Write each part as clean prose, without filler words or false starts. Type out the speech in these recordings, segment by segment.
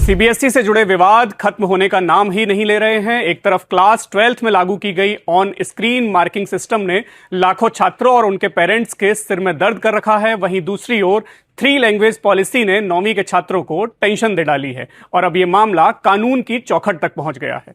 CBSE से जुड़े विवाद खत्म होने का नाम ही नहीं ले रहे हैं। एक तरफ क्लास 12th में लागू की गई ऑन स्क्रीन मार्किंग सिस्टम ने लाखों छात्रों और उनके पेरेंट्स के सिर में दर्द कर रखा है, वहीं दूसरी ओर 3 लैंग्वेज पॉलिसी ने 9वीं के छात्रों को टेंशन दे डाली है और अब यह मामला कानून की चौखट तक पहुंच गया है।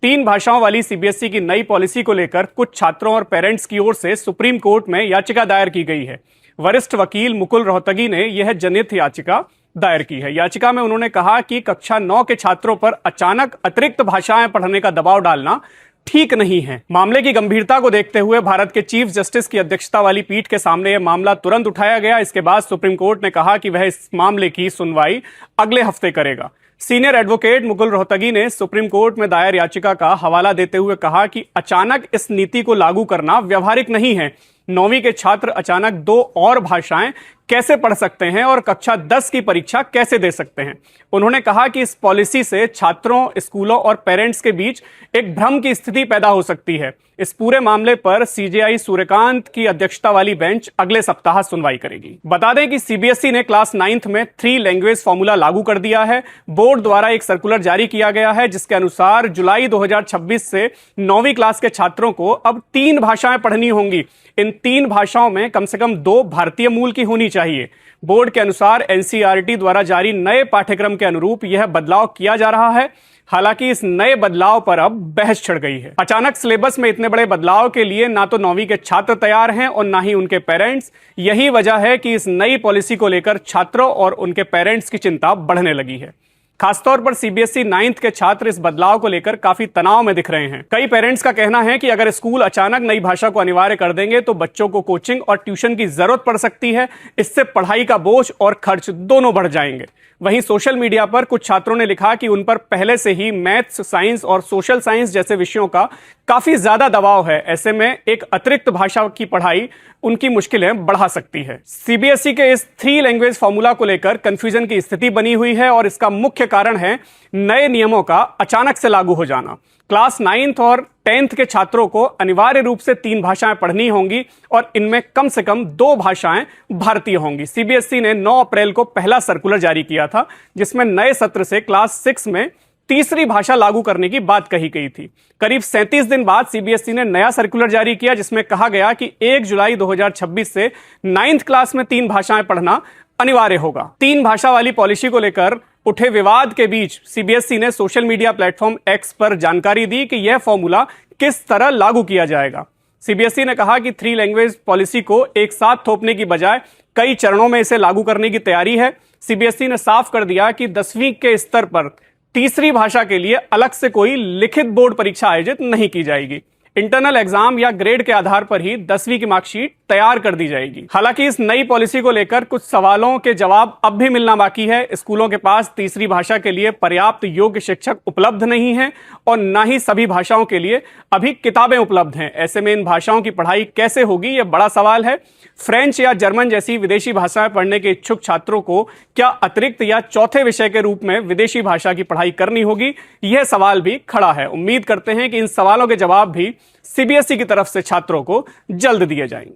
3 भाषाओं वाली सीबीएसई की नई पॉलिसी को लेकर कुछ छात्रों और पेरेंट्स की ओर से सुप्रीम कोर्ट में याचिका दायर की गई है। वरिष्ठ वकील मुकुल रोहतगी ने यह जनहित याचिका दायर की है। याचिका में उन्होंने कहा कि कक्षा 9 के छात्रों पर अचानक अतिरिक्त भाषाएं पढ़ने का दबाव डालना ठीक नहीं है। मामले की गंभीरता को देखते हुए भारत के चीफ जस्टिस की अध्यक्षता वाली पीठ के सामने यह मामला तुरंत उठाया गया। इसके बाद सुप्रीम कोर्ट ने कहा कि वह इस मामले की सुनवाई अगले हफ्ते करेगा। सीनियर एडवोकेट मुकुल रोहतगी ने सुप्रीम कोर्ट में दायर याचिका का हवाला देते हुए कहा कि अचानक इस नीति को लागू करना व्यावहारिक नहीं है। 9वीं के छात्र अचानक 2 और भाषाएं कैसे पढ़ सकते हैं और कक्षा 10 की परीक्षा कैसे दे सकते हैं। उन्होंने कहा कि इस पॉलिसी से छात्रों, स्कूलों और पेरेंट्स के बीच एक भ्रम की स्थिति पैदा हो सकती है। इस पूरे मामले पर सीजेआई सूर्यकांत की अध्यक्षता वाली बेंच अगले सप्ताह सुनवाई करेगी। बता दें कि सीबीएसई ने क्लास 9th में 3 लैंग्वेज फॉर्मूला लागू कर दिया है। बोर्ड द्वारा एक सर्कुलर जारी किया गया है जिसके अनुसार जुलाई 2026 से 9वीं क्लास के छात्रों को अब 3 भाषाएं पढ़नी होंगी। इन 3 भाषाओं में कम से कम 2 भारतीय मूल की होनी चाहिए। बोर्ड के अनुसार एनसीईआरटी द्वारा जारी नए पाठ्यक्रम के अनुरूप यह बदलाव किया जा रहा है। हालांकि इस नए बदलाव पर अब बहस छिड़ गई है। अचानक सिलेबस में इतने बड़े बदलाव के लिए ना तो 9वीं के छात्र तैयार हैं और ना ही उनके पेरेंट्स। यही वजह है कि इस नई पॉलिसी को लेकर छात्रों और उनके पेरेंट्स की चिंता बढ़ने लगी है। खासतौर पर सीबीएसई 9th के छात्र इस बदलाव को लेकर काफी तनाव में दिख रहे हैं। कई पेरेंट्स का कहना है कि अगर स्कूल अचानक नई भाषा को अनिवार्य कर देंगे तो बच्चों को कोचिंग और ट्यूशन की जरूरत पड़ सकती है। इससे पढ़ाई का बोझ और खर्च दोनों बढ़ जाएंगे। वहीं सोशल मीडिया पर कुछ छात्रों ने लिखा कि उन पर पहले से ही मैथ्स, साइंस और सोशल साइंस जैसे विषयों का काफी ज्यादा दबाव है। ऐसे में एक अतिरिक्त भाषा की पढ़ाई उनकी मुश्किलें बढ़ा सकती है। सीबीएसई के इस 3 लैंग्वेज फॉर्मूला को लेकर कंफ्यूजन की स्थिति बनी हुई है और इसका मुख्य कारण है नए नियमों का अचानक से लागू हो जाना। क्लास 9th और 10th के छात्रों को अनिवार्य रूप से 3 भाषाएं पढ़नी होंगी और इनमें कम से कम 2 भाषाएं भारतीय होंगी। सीबीएसई ने 9 अप्रैल को पहला सर्कुलर जारी किया था जिसमें नए सत्र से क्लास 6 में तीसरी भाषा लागू करने की बात कही गई थी। करीब 37 दिन बाद सीबीएसई ने नया सर्कुलर जारी किया जिसमें कहा गया कि 1 जुलाई 2026 से 9th क्लास में 3 भाषाएं पढ़ना अनिवार्य होगा। 3 भाषा वाली पॉलिसी को लेकर उठे विवाद के बीच सीबीएसई ने सोशल मीडिया प्लेटफॉर्म एक्स पर जानकारी दी कि यह फॉर्मूला किस तरह लागू किया जाएगा। सीबीएसई ने कहा कि 3 लैंग्वेज पॉलिसी को एक साथ थोपने की बजाय कई चरणों में इसे लागू करने की तैयारी है। सीबीएसई ने साफ कर दिया कि 10वीं के स्तर पर तीसरी भाषा के लिए अलग से कोई लिखित बोर्ड परीक्षा आयोजित नहीं की जाएगी। इंटरनल एग्जाम या ग्रेड के आधार पर ही 10वीं की मार्कशीट तैयार कर दी जाएगी। हालांकि इस नई पॉलिसी को लेकर कुछ सवालों के जवाब अब भी मिलना बाकी है। स्कूलों के पास तीसरी भाषा के लिए पर्याप्त योग्य शिक्षक उपलब्ध नहीं है और न ही सभी भाषाओं के लिए अभी किताबें उपलब्ध हैं। ऐसे में इन भाषाओं की पढ़ाई कैसे होगी, यह बड़ा सवाल है। फ्रेंच या जर्मन जैसी विदेशी भाषाएं पढ़ने के इच्छुक छात्रों को क्या अतिरिक्त या चौथे विषय के रूप में विदेशी भाषा की पढ़ाई करनी होगी, यह सवाल भी खड़ा है। उम्मीद करते हैं कि इन सवालों के जवाब भी सीबीएसई की तरफ से छात्रों को जल्द दिए जाएंगे।